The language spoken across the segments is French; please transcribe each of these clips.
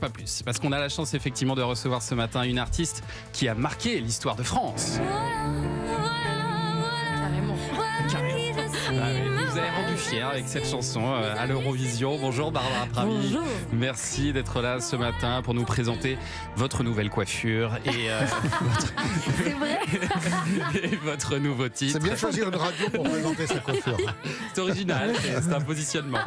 pas plus. Parce qu'on a la chance effectivement de recevoir ce matin une artiste qui a marqué l'histoire de France. Ah oui, vous avez rendu fier avec cette chanson à l'Eurovision. Bonjour Barbara Pravi. Bonjour. Merci d'être là ce matin pour nous présenter votre nouvelle coiffure et, C'est vrai. et votre nouveau titre. C'est bien choisir une radio pour présenter sa coiffure. C'est original, c'est un positionnement.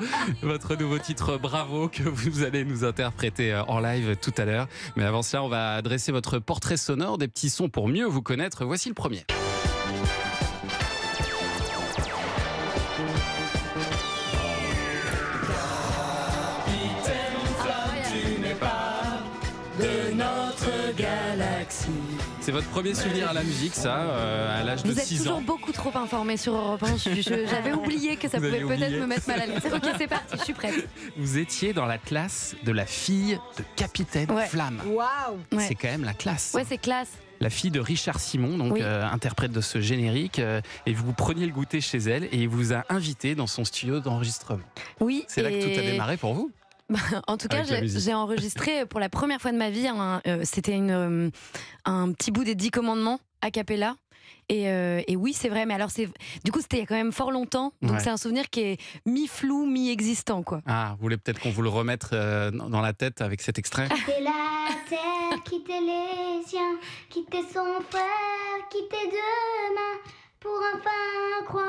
Votre nouveau titre Bravo que vous allez nous interpréter en live tout à l'heure. Mais avant cela, on va dresser votre portrait sonore des petits sons pour mieux vous connaître. Voici le premier. C'est votre premier souvenir à la musique, ça, à l'âge de 6 ans. Vous êtes toujours beaucoup trop informé sur Europe 1. J'avais oublié que ça Vous pouvait avez peut-être oublié. me mettre mal à l'aise. Ok, c'est parti, je suis prête. Vous étiez dans la classe de la fille de Capitaine Ouais. Flamme. Waouh. Ouais, C'est quand même la classe. ouais, c'est classe. La fille de Richard Simon, donc Oui. interprète de ce générique, et vous preniez le goûter chez elle et il vous a invité dans son studio d'enregistrement. Oui. C'est là que et- tout a démarré pour vous. En tout cas, Avec la musique. j'ai enregistré pour la première fois de ma vie. C'était un petit bout des 10 commandements a cappella. Et oui, c'est vrai. Mais alors, du coup, c'était il y a quand même fort longtemps. Donc, Ouais. c'est un souvenir qui est mi-flou, mi-existant, quoi. Ah, vous voulez peut-être qu'on vous le remette dans la tête avec cet extrait. Quitter la terre, quitter les siens, quitter son frère, quitter demain, pour enfin croire.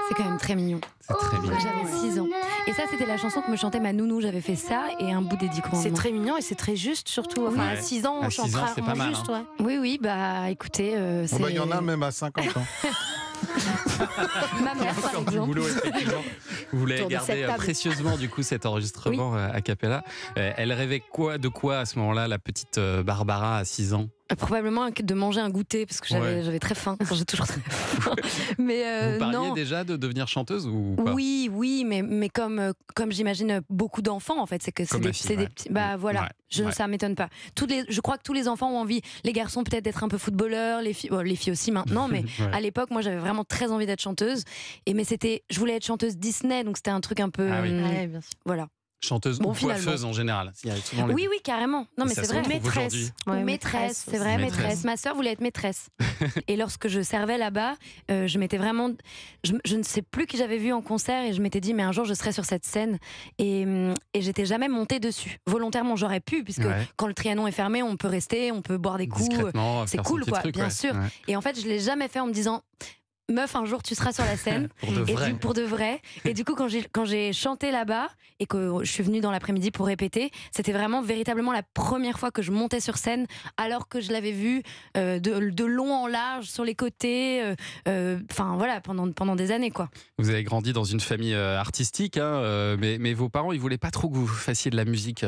C'est quand même très mignon. C'est très mignon. J'avais 6 ans. Et ça, c'était la chanson que me chantait ma nounou. J'avais fait ça et un bout des 10 commandements. C'est très mignon et c'est très juste, surtout. Enfin, Ouais. à 6 ans, À on 6 ans, chante c'est pas rarement mal, juste. hein. Ouais. Oui, bah écoutez, c'est. Il y en a même à 50 ans. Ma mère, par Encore du exemple. boulot, effectivement. Vous l'avez Autour de gardé cette table. précieusement du coup cet enregistrement a cappella. Elle rêvait de quoi à ce moment-là, la petite Barbara à 6 ans? Probablement de manger un goûter parce que Ouais. j'avais très faim. Enfin, j'ai toujours très faim. Mais Vous parliez non. déjà de devenir chanteuse ou pas? Oui, mais comme j'imagine beaucoup d'enfants en fait, c'est que c'est Comme ma des, fille, c'est des ouais. petits. Bah voilà, Ouais. ça m'étonne pas. Je crois que tous les enfants ont envie. Les garçons peut-être d'être un peu footballeurs, les filles aussi maintenant. Mais Ouais. à l'époque, moi, j'avais vraiment très envie d'être chanteuse. Je voulais être chanteuse Disney, donc c'était un truc un peu. Ah oui. Ouais, bien sûr. Voilà. Chanteuse Bon, ou finalement. coiffeuse en général. Il y a souvent les Oui, carrément. Non, mais ça c'est se vrai. retrouve Maîtresse. aujourd'hui. Ouais, Maîtresse, c'est vrai, Maîtresse. maîtresse. Ma sœur voulait être maîtresse. Et lorsque je servais là-bas, je m'étais vraiment. Je ne sais plus qui j'avais vu en concert et je m'étais dit, mais un jour je serai sur cette scène. Et j'étais jamais montée dessus. Volontairement, j'aurais pu, puisque Ouais. quand le Trianon est fermé, on peut rester, on peut boire des coups. Discrètement, c'est faire son cool, petit quoi, truc, bien ouais. sûr. Ouais. Et en fait, je l'ai jamais fait en me disant. Meuf, un jour tu seras sur la scène. Pour de Et vrai. pour de vrai. Et du coup, quand j'ai chanté là-bas et que je suis venue dans l'après-midi pour répéter, c'était vraiment véritablement la première fois que je montais sur scène, alors que je l'avais vu de long en large, sur les côtés, enfin voilà, pendant des années, quoi. Vous avez grandi dans une famille artistique, hein, mais vos parents, ils voulaient pas trop que vous fassiez de la musique.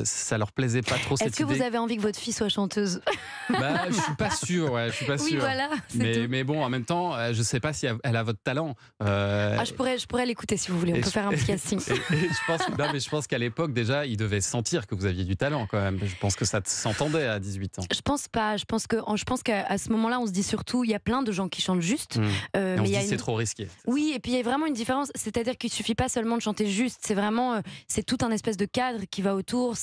Ça leur plaisait pas trop cette Est-ce que idée. vous avez envie que votre fille soit chanteuse? Bah, je suis pas sûr, ouais, je suis pas Oui, sûr. voilà, c'est tout. Mais bon, en même temps, je sais pas si elle a votre talent. Ah, je pourrais l'écouter si vous voulez, on et peut je- faire un petit casting. Et je pense qu'à l'époque, déjà, ils devaient sentir que vous aviez du talent quand même. Je pense que ça s'entendait à 18 ans. Je pense pas. Je pense qu'à ce moment-là, on se dit surtout, il y a plein de gens qui chantent juste. Et on Mais se il y a dit c'est une- trop risqué. Oui, et puis il y a vraiment une différence, c'est-à-dire qu'il suffit pas seulement de chanter juste, c'est vraiment, c'est tout un espèce de cadre qui va autour,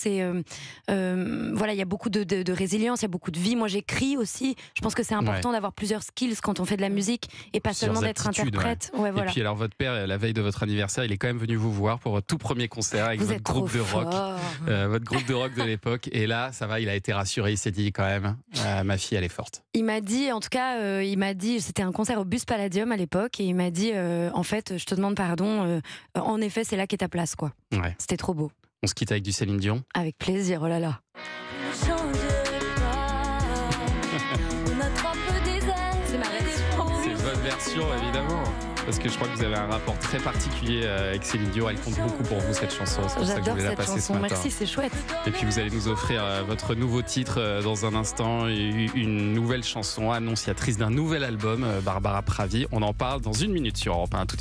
voilà, il y a beaucoup de résilience, il y a beaucoup de vie. Moi j'écris aussi, je pense que c'est important d'avoir plusieurs skills quand on fait de la musique et pas Plusieurs seulement d'être aptitudes, interprète. Ouais, voilà. Et puis alors votre père, la veille de votre anniversaire, il est quand même venu vous voir pour votre tout premier concert avec Vous votre êtes groupe trop de rock. fort. Votre groupe de rock de l'époque. Et là, ça va, il a été rassuré, il s'est dit quand même, ma fille, elle est forte. Il m'a dit, en tout cas, c'était un concert au Bus Palladium à l'époque, et il m'a dit, en fait, je te demande pardon, en effet, c'est là qu'est ta place, quoi. Ouais. C'était trop beau. On se quitte avec du Céline Dion. Avec plaisir, oh là là. C'est ma version. C'est votre version, évidemment. Parce que je crois que vous avez un rapport très particulier avec Céline Dion. Elle compte beaucoup pour vous, cette chanson. C'est pour ça que je J'adore voulais la cette passer ce chanson, matin. merci, c'est chouette. Et puis vous allez nous offrir votre nouveau titre dans un instant, une nouvelle chanson annonciatrice d'un nouvel album, Barbara Pravi. On en parle dans une minute sur Europe 1, tout de suite.